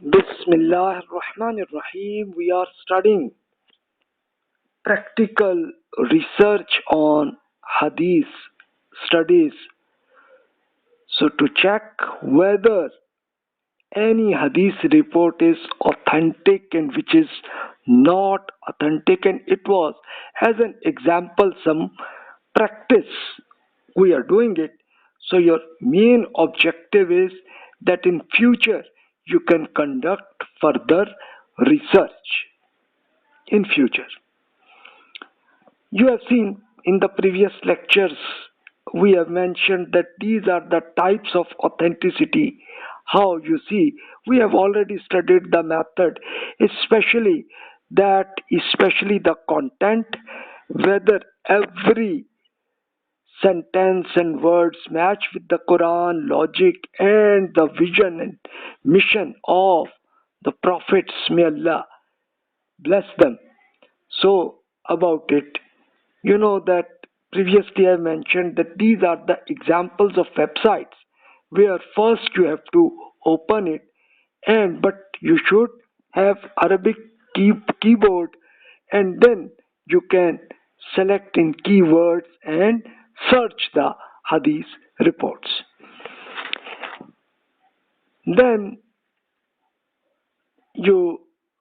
Bismillah ar-Rahman ar-Rahim. We are studying practical research on Hadith studies. So to check whether any Hadith report is authentic and which is not authentic, and it was as an example some practice we are doing it. So your main objective is that in future you can conduct further research in future. You have seen in the previous lectures we have mentioned that these are the types of authenticity. How you see, we have already studied the method, especially the content, whether every sentence and words match with the Quran logic and the vision and mission of the prophets. May Allah bless them. So about it, you know that previously I mentioned that these are the examples of websites where first you have to open it, and but you should have Arabic keyboard, and then you can select in keywords and search the Hadith reports. Then you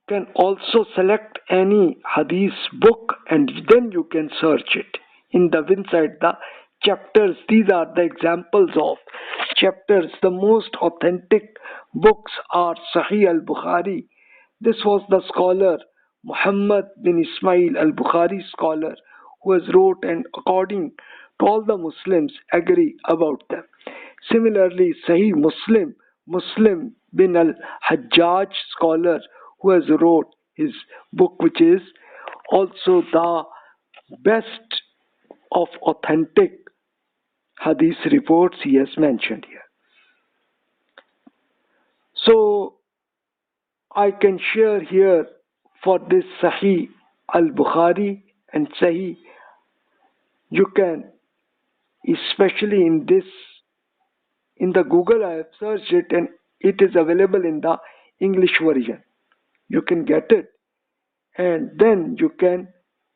can also select any Hadith book and then you can search it in the inside the chapters. These are the examples of chapters. The most authentic books are Sahih al-Bukhari. This was the scholar Muhammad bin Ismail al-Bukhari scholar who has wrote, and according to all the Muslims agree about them. Similarly, Sahih Muslim bin al-Hajjaj scholar who has wrote his book, which is also the best of authentic Hadith reports he has mentioned here. So I can share here for this Sahih al-Bukhari and Sahih, you can, especially in the Google I have searched it and it is available in the English version. You can get it and then you can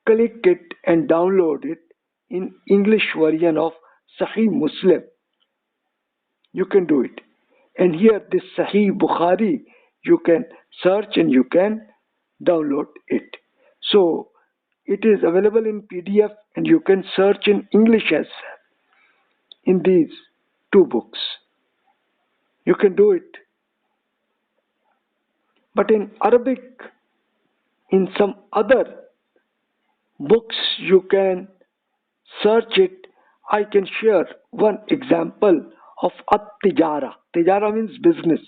click it and download it in English version of Sahih Muslim. You can do it. And here this Sahih Bukhari, you can search and you can download it. So it is available in PDF and you can search in English as well. In these two books you can do it. But in Arabic, in some other books you can search it. I can share one example of at-tijara. Tijara means business.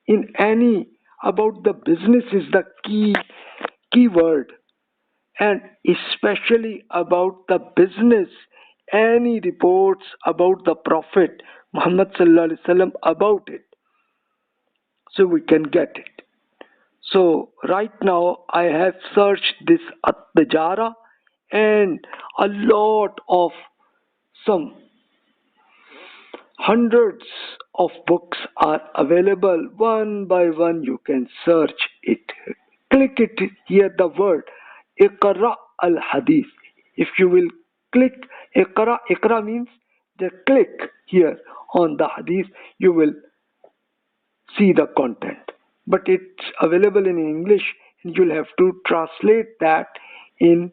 In any, about the business is the key word, and especially about the business, any reports about the Prophet Muhammad sallallahu alaihi wasallam about it, so we can get it. So right now I have searched this at-tijara, and a lot of some hundreds of books are available. One by one you can search it. Click it here, the word Iqra al-Hadith. If you will click Iqra means just click here on the Hadith, you will see the content. But it's available in English and you'll have to translate that in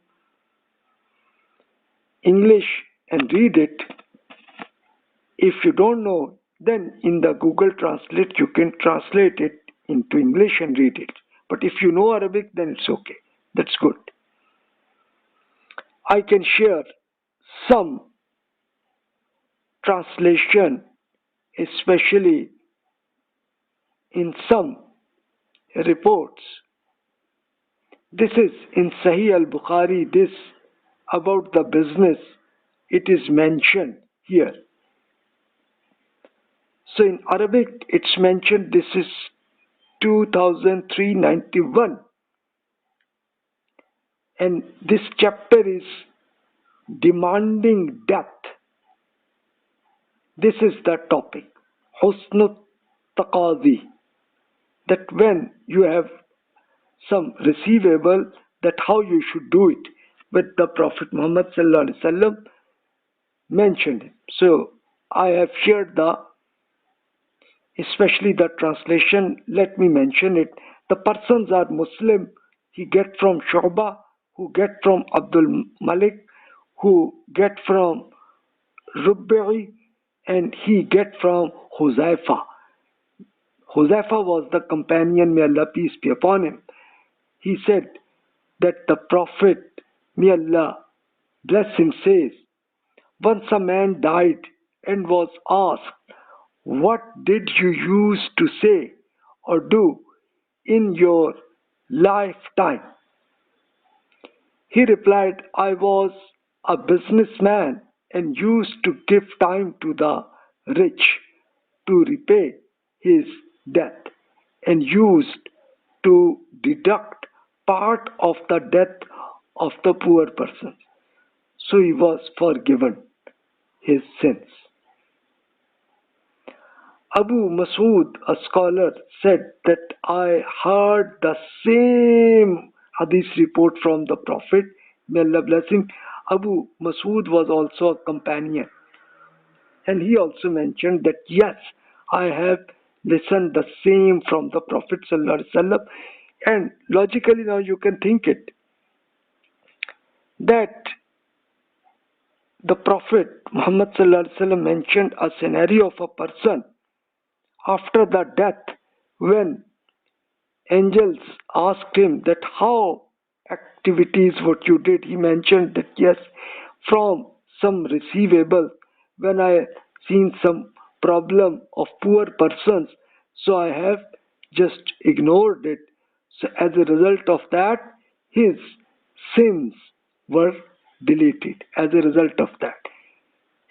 English and read it. If you don't know, then in the Google Translate you can translate it into English and read it. But if you know Arabic, then it's okay. That's good. I can share some translation, especially in some reports. This is in Sahih al-Bukhari. This about the business, it is mentioned here. So in Arabic it's mentioned, this is 2391, and this chapter is demanding death. This is the topic, Husnul Taqazi. that when you have some receivable, that how you should do it. But the Prophet Muhammad sallallahu alaihi wasallam mentioned it. So I have shared especially the translation. Let me mention it. The persons are Muslim. He get from Shu'bah, who get from Abdul Malik, who get from Rubbi, and he get from Huzaifa. Huzaifa was the companion, may Allah peace be upon him. He said that the Prophet, may Allah bless him, says, once a man died and was asked, what did you use to say or do in your lifetime? He replied, I was a businessman and used to give time to the rich to repay his debt, and used to deduct part of the debt of the poor person. So he was forgiven his sins. Abu Mas'ud, a scholar, said that I heard the same hadith report from the Prophet. May Allah bless him. Abu Mas'ud was also a companion. And he also mentioned that yes, I have listened the same from the Prophet sallallahu alaihi wasallam. And logically now you can think it, that the Prophet Muhammad sallallahu alaihi wasallam mentioned a scenario of a person after the death, when angels asked him that how activities what you did. He mentioned that yes, from some receivable, when I seen some problem of poor persons, so I have just ignored it. So as a result of that, his sins were deleted as a result of that.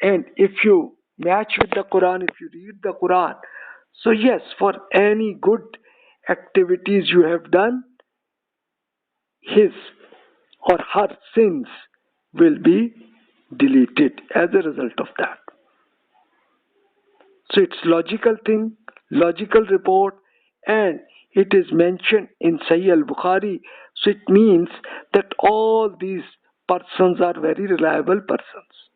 And if you match with the Quran, if you read the Quran, so yes, for any good activities you have done, his or her sins will be deleted as a result of that. So it's logical thing, logical report, and it is mentioned in Sahih al-Bukhari. So it means that all these persons are very reliable persons.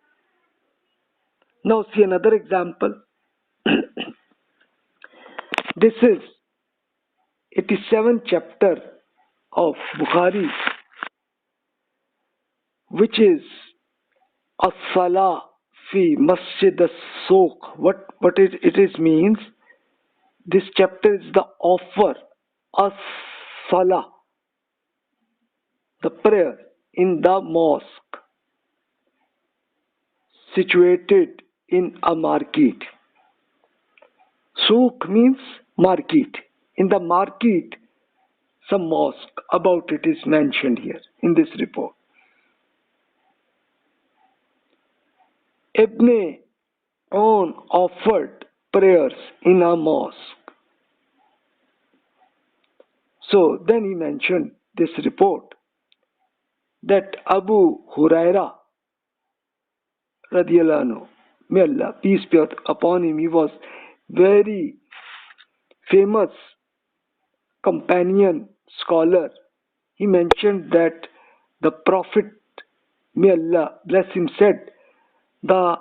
Now see another example. This is 87th chapter of Bukhari, which is As-Salah fi Masjid As-Suq. What it means, this chapter is the offer, As-Salah, the prayer in the mosque situated in a market. Suq means market. In the market, some mosque about it is mentioned here in this report. Ibn On offered prayers in a mosque. So then he mentioned this report that Abu Huraira radiyallahu anhu, may Allah peace be upon him, he was very famous companion scholar. He mentioned that the Prophet, may Allah bless him, said the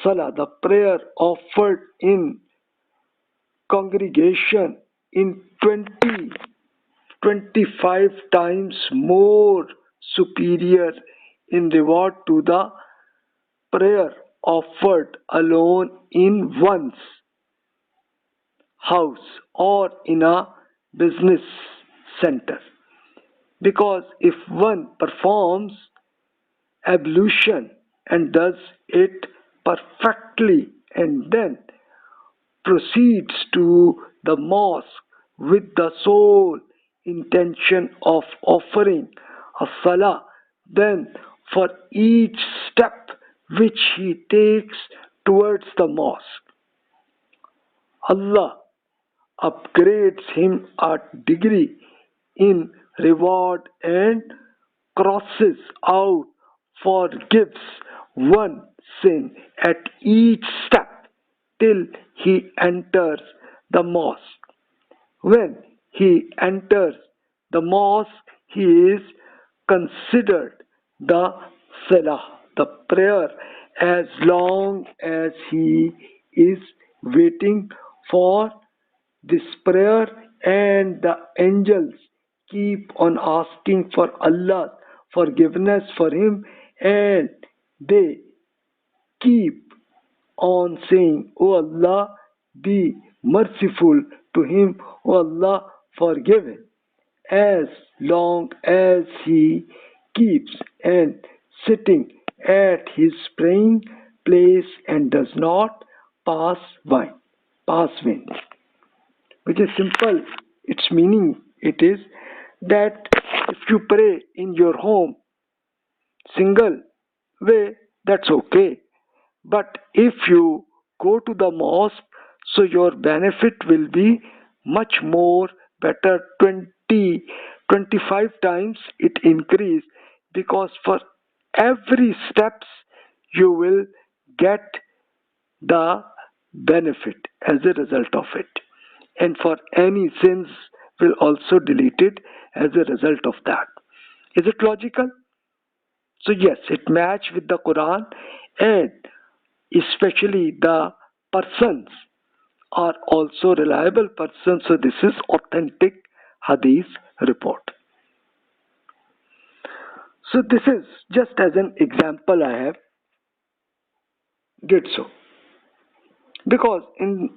salah, the prayer offered in congregation in 25 times more superior in reward to the prayer offered alone in one's house or in a business center. Because if one performs ablution and does it perfectly and then proceeds to the mosque with the sole intention of offering a salah, then for each step which he takes towards the mosque, Allah upgrades him a degree in reward and crosses out, forgives one sin at each step till he enters the mosque. When he enters the mosque, he is considered the salah, the prayer, as long as he is waiting for this prayer, and the angels keep on asking for Allah's forgiveness for him, and they keep on saying, "O Allah, be merciful to him, O Allah, forgive him," as long as he keeps and sitting at his praying place and does not pass wind. Which is simple. Its meaning it is that if you pray in your home single way, that's okay. But if you go to the mosque, so your benefit will be much more better, 25 times it increase, because for every steps you will get the benefit as a result of it, and for any sins will also deleted as a result of that. Is it logical? So yes, it match with the Quran, and especially the persons are also reliable persons. So this is authentic Hadith report. So this is just as an example I have did so, because in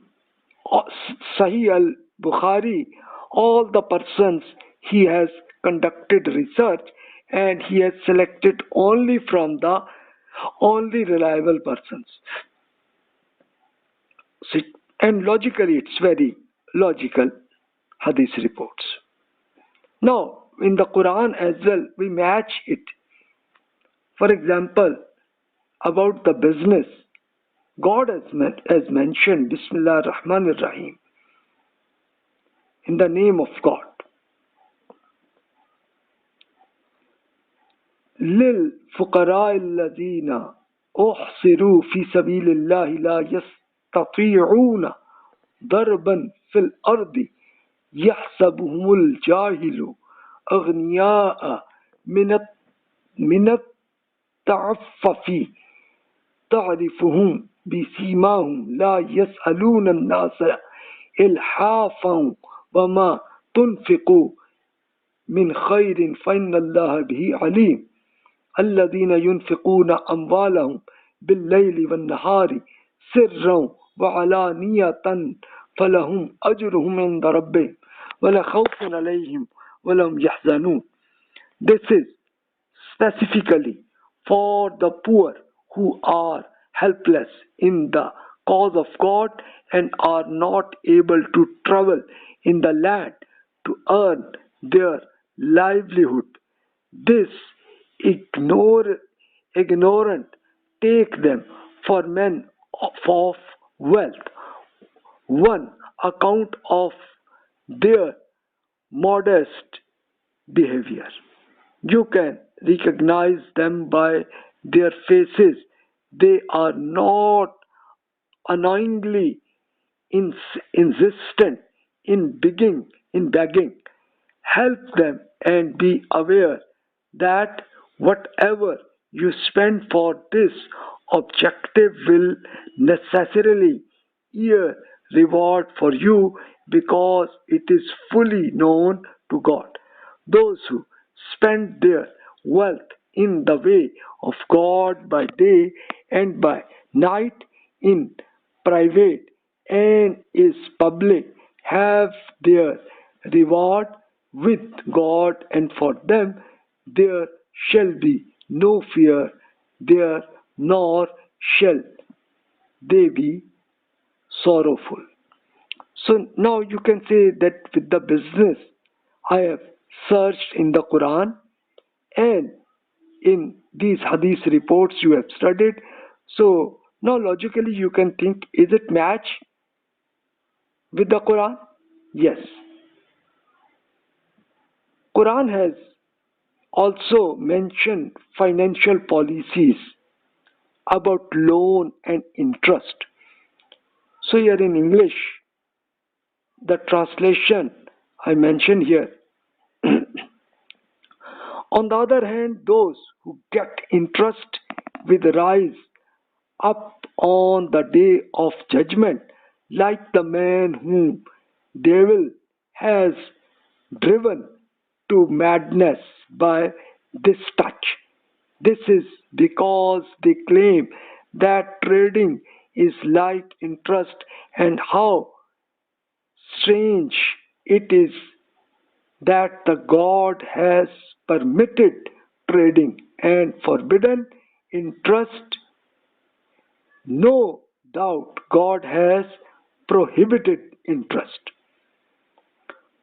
Sahih al-Bukhari, all the persons he has conducted research, and he has selected only from the only reliable persons. So, and logically it's very logical Hadith reports. Now in the Quran as well we match it. For example, about the business, God has mentioned Bismillah ar-Rahman ar-Rahim, in the name of God. لِلْفُقَرَاءِ الَّذِينَ أُحْصِرُوا فِي سَبِيلِ اللَّهِ لَا يَسْتَطِيعُونَ ضَرْبًا فِي الْأَرْضِ يَحْسَبُهُمُ الْجَاهِلُ أَغْنِيَاءَ مِنَ التَّعَفُّفِ تعرفهم بسيماهم لا يسألون الناس إلحافا وما تنفقوا من خير فإن الله به عليم الذين ينفقون أموالهم بالليل والنهار سرا وعلانية فلهم أجرهم عند ربهم ولا خوف عليهم ولا هم يحزنون. This is specifically for the poor who are helpless in the cause of God and are not able to travel in the land to earn their livelihood. This ignorant take them for men of wealth, one account of their modest behavior. You can recognize them by their faces. They are not annoyingly insistent in begging. Help them and be aware that whatever you spend for this objective will necessarily yield reward for you, because it is fully known to God. Those who spend their wealth in the way of God by day and by night, in private and is public, have their reward with God, and for them there shall be no fear there, nor shall they be sorrowful. So now you can say that with the business I have searched in the Quran, and in these Hadith reports you have studied. So now logically you can think, is it match with the Quran? Yes. Quran has also mentioned financial policies about loan and interest. So here in English, the translation I mentioned here. On the other hand, those who get interest will rise up on the day of judgment like the man whom devil has driven to madness by this touch. This is because they claim that trading is like interest, and how strange it is that the God has permitted trading and forbidden interest. No doubt God has prohibited interest.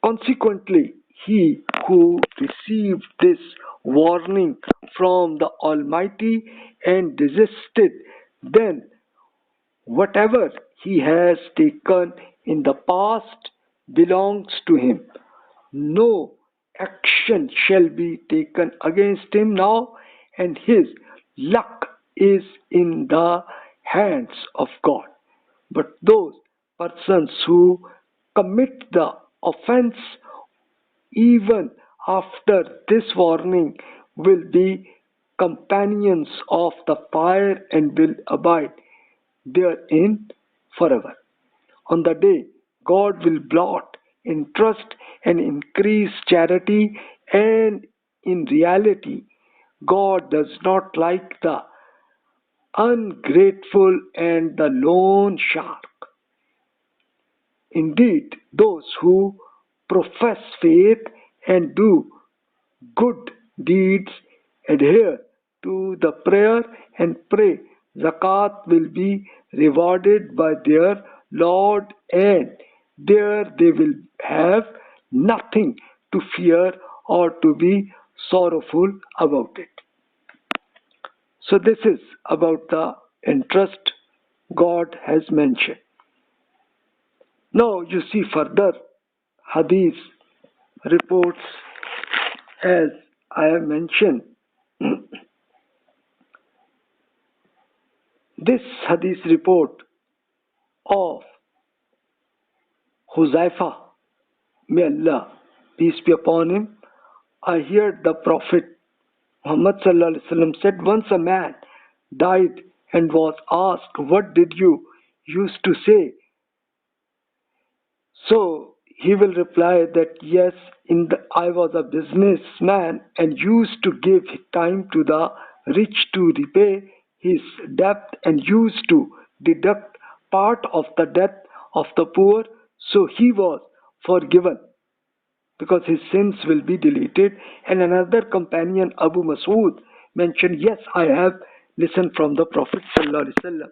Consequently, he who received this warning from the Almighty and desisted, then whatever he has taken in the past belongs to him. No action shall be taken against him now, and his luck is in the hands of God. But those persons who commit the offense even after this warning will be companions of the fire and will abide therein forever. On the day, God will blot interest and increase charity, and in reality, God does not like the ungrateful and the loan shark. Indeed, those who profess faith and do good deeds, adhere to the prayer and pray zakat will be rewarded by their Lord, and there they will have nothing to fear or to be sorrowful about it. So this is about the interest God has mentioned. Now you see further Hadith reports, as I have mentioned. This Hadith report of Huzaifa, may Allah peace be upon him, I heard the Prophet Muhammad sallallahu alaihi wasallam said, once a man died and was asked, what did you used to say? So he will reply that yes, I was a businessman and used to give time to the rich to repay his debt and used to deduct part of the debt of the poor, so he was forgiven because his sins will be deleted. And another companion, Abu Mas'ud, mentioned, yes, I have listened from the Prophet sallallahu alaihi wasallam.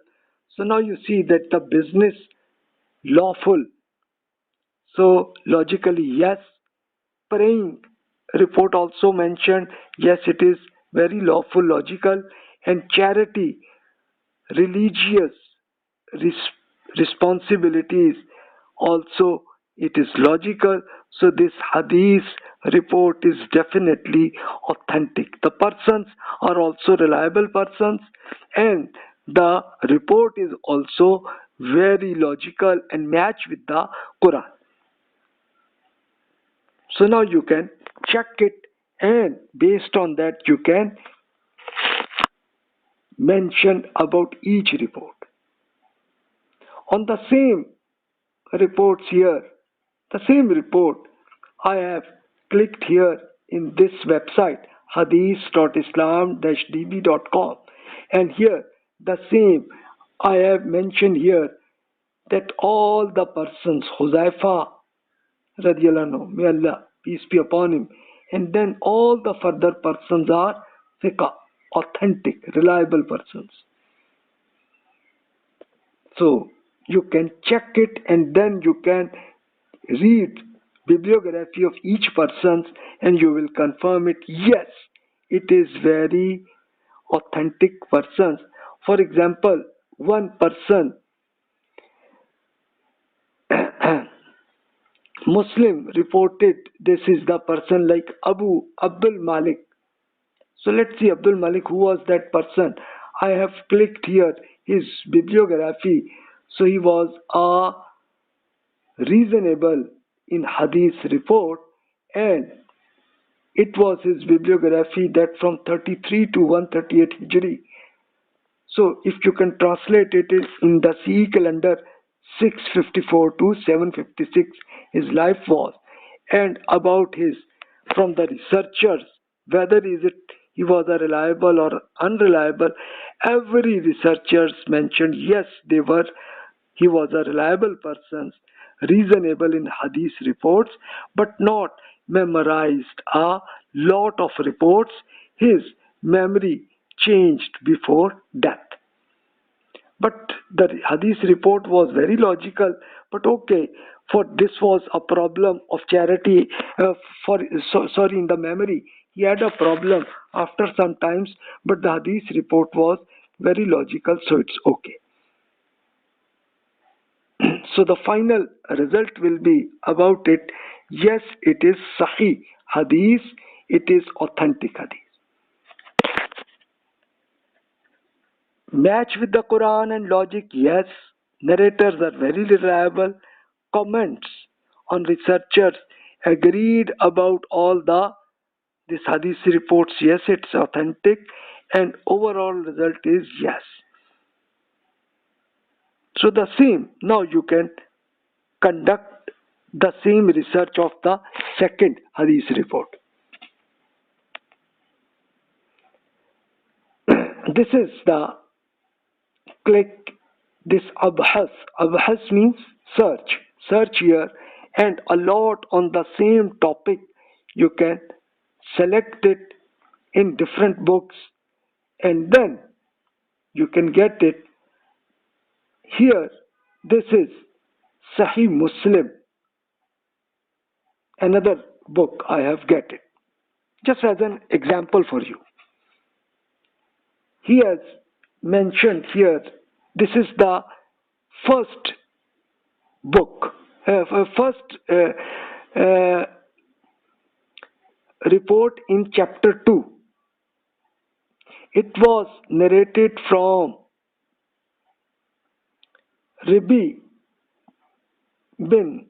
So now you see that the business lawful. So logically, yes. Praying report also mentioned, yes, it is very lawful, logical. And charity, religious responsibilities, also it is logical. So this hadith report is definitely authentic. The persons are also reliable persons, and the report is also very logical and match with the Quran. So now you can check it, and based on that you can mention about each report. On the same reports here, the same report I have clicked here in this website hadith.islam-db.com, and here the same I have mentioned here that all the persons, Huzaifa radiallahu anhu, may Allah peace be upon him, and then all the further persons are Fiqh, authentic, reliable persons. So you can check it, and then you can read bibliography of each person, and you will confirm it. Yes, it is very authentic persons. For example, one person Muslim reported, this is the person like Abu Abdul Malik. So let's see Abdul Malik, who was that person. I have clicked here his bibliography. So he was a reasonable in Hadith Report, and it was his bibliography that from 33 to 138 Hijri. So if you can translate it in the CE calendar, 654 to 756 his life was, and about his, from the researchers, whether is it he was a reliable or unreliable, every researchers mentioned yes, he was a reliable person, reasonable in Hadith reports, but not memorized a lot of reports. His memory changed before death. But the Hadith report was very logical. But okay, for this was a problem of charity. In the memory, he had a problem after some times. But the Hadith report was very logical, so it's okay. So the final result will be about it. Yes, it is Sahih Hadith. It is authentic Hadith. Match with the Quran and logic, yes. Narrators are very reliable. Comments on researchers agreed about all this Hadith reports, yes, it's authentic, and overall result is yes. So the same, now you can conduct the same research of the second Hadith report. This is the click this abhas. Abhas means search here, and a lot on the same topic. You can select it in different books, and then you can get it here. This is Sahih Muslim, another book I have get it just as an example for you. He has mentioned here, this is the first book, report in chapter 2. It was narrated from Rabi bin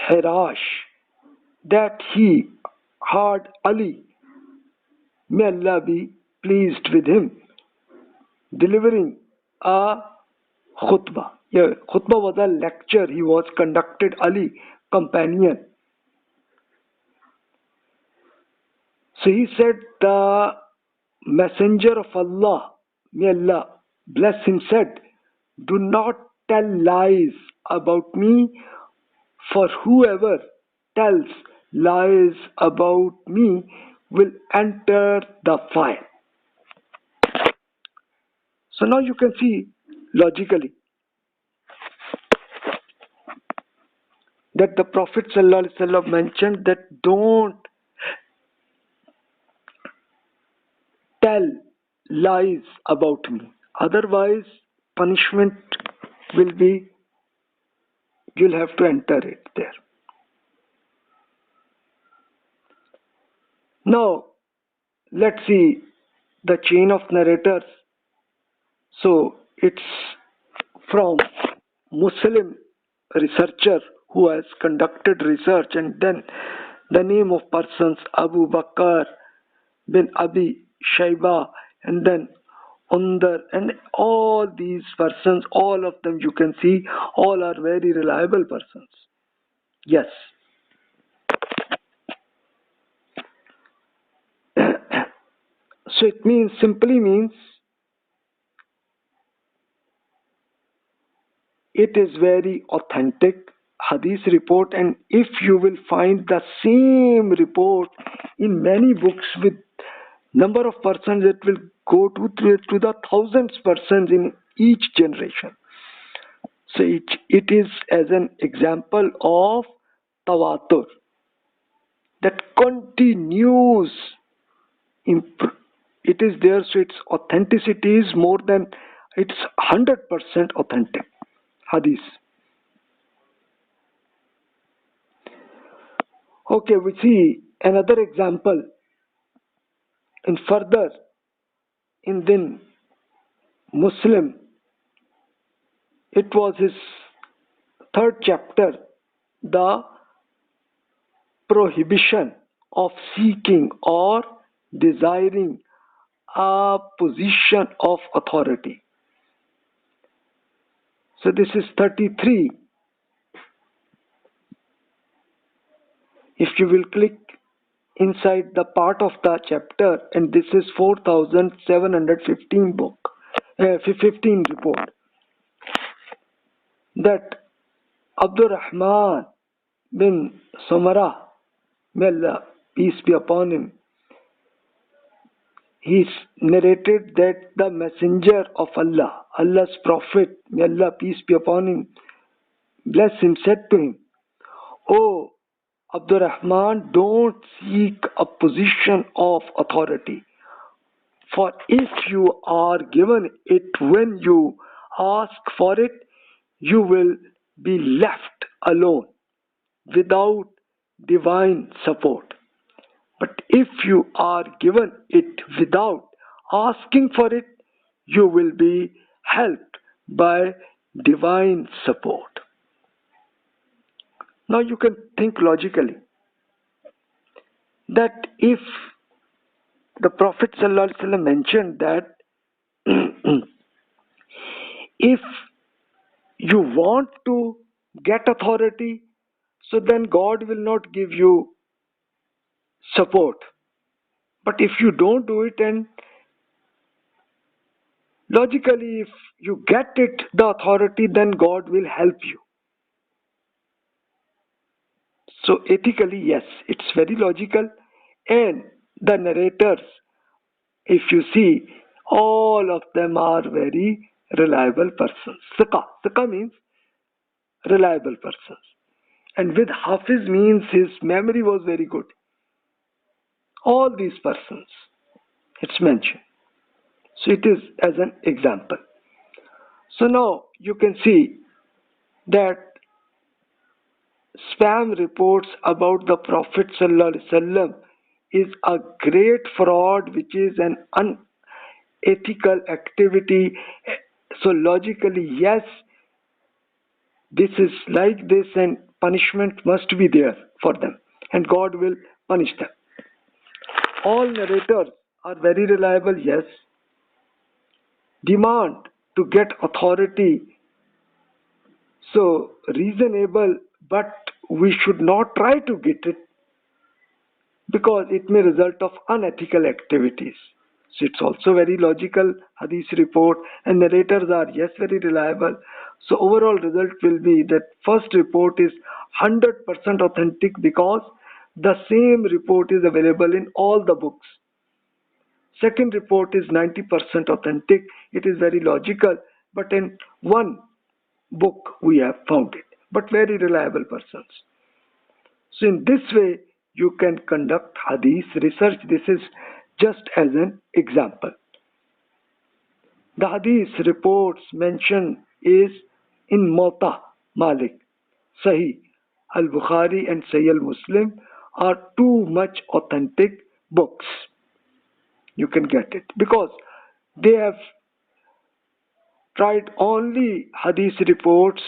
Hirash that he heard Ali, may Allah be pleased with him, delivering a khutbah. Yeah, khutbah was a lecture he was conducted, Ali, companion. So he said, the messenger of Allah, may Allah bless him, said, do not tell lies about me, for whoever tells lies about me will enter the fire. So now you can see logically that the Prophet ﷺ mentioned that don't tell lies about me, otherwise punishment will be, you'll have to enter it there. Now let's see the chain of narrators. So it's from Muslim researcher who has conducted research, and then the name of persons Abu Bakr bin Abi Shayba, and then Undar, and all these persons, all of them you can see, all are very reliable persons. Yes. So it means, simply means, it is very authentic Hadith report, and if you will find the same report in many books with number of persons, it will go to the thousands persons in each generation. So it is as an example of tawatur that continues. It is there, so its authenticity is more than, it's 100% authentic Hadith. Okay, we see another example in further in then Muslim. It was his third chapter, the prohibition of seeking or desiring a position of authority. So this is 33. If you will click inside the part of the chapter, and this is 4715 book, 15 report, that Abdurrahman bin Samara, may Allah peace be upon him, he narrated that the messenger of Allah, Allah's prophet, may Allah peace be upon him, bless him, said to him, "Oh Abdurrahman, don't seek a position of authority, for if you are given it when you ask for it, you will be left alone without divine support. But if you are given it without asking for it, you will be helped by divine support." Now you can think logically that if the Prophet ﷺ mentioned that if you want to get authority, so then God will not give you support. But if you don't do it, and logically if you get it, the authority, then God will help you. So ethically, yes, it's very logical. And the narrators, if you see, all of them are very reliable persons. Siqa means reliable persons. And with Hafiz means his memory was very good. All these persons, it's mentioned. So it is as an example. So now you can see that spam reports about the Prophet ﷺ is a great fraud, which is an unethical activity. So logically, yes, this is like this, and punishment must be there for them, and God will punish them. All narrators are very reliable, yes. Demand to get authority, so reasonable, but we should not try to get it because it may result of unethical activities. So it's also very logical hadith report, and narrators are, yes, very reliable. So overall result will be that first report is 100% authentic because the same report is available in all the books. Second report is 90% authentic. It is very logical, but in one book we have found it, but very reliable persons. So in this way you can conduct hadith research. This is just as an example. The hadith reports mentioned is in Muwatta Malik, Sahih al-Bukhari and Sahih al-Muslim are too much authentic books. You can get it because they have tried only hadith reports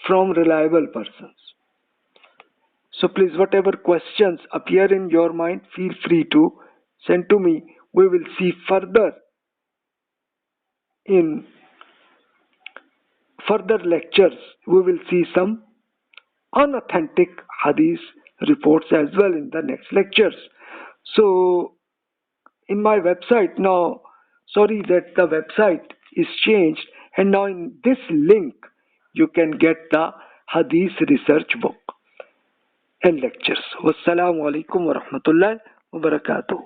from reliable persons. So please, whatever questions appear in your mind, feel free to send to me. We will see further in further lectures. We will see some unauthentic hadith reports as well in the next lectures. So in my website now, sorry that the website is changed, and now in this link you can get the hadith research book and lectures. Wassalamu alaikum wa rahmatullahi wa barakatuh.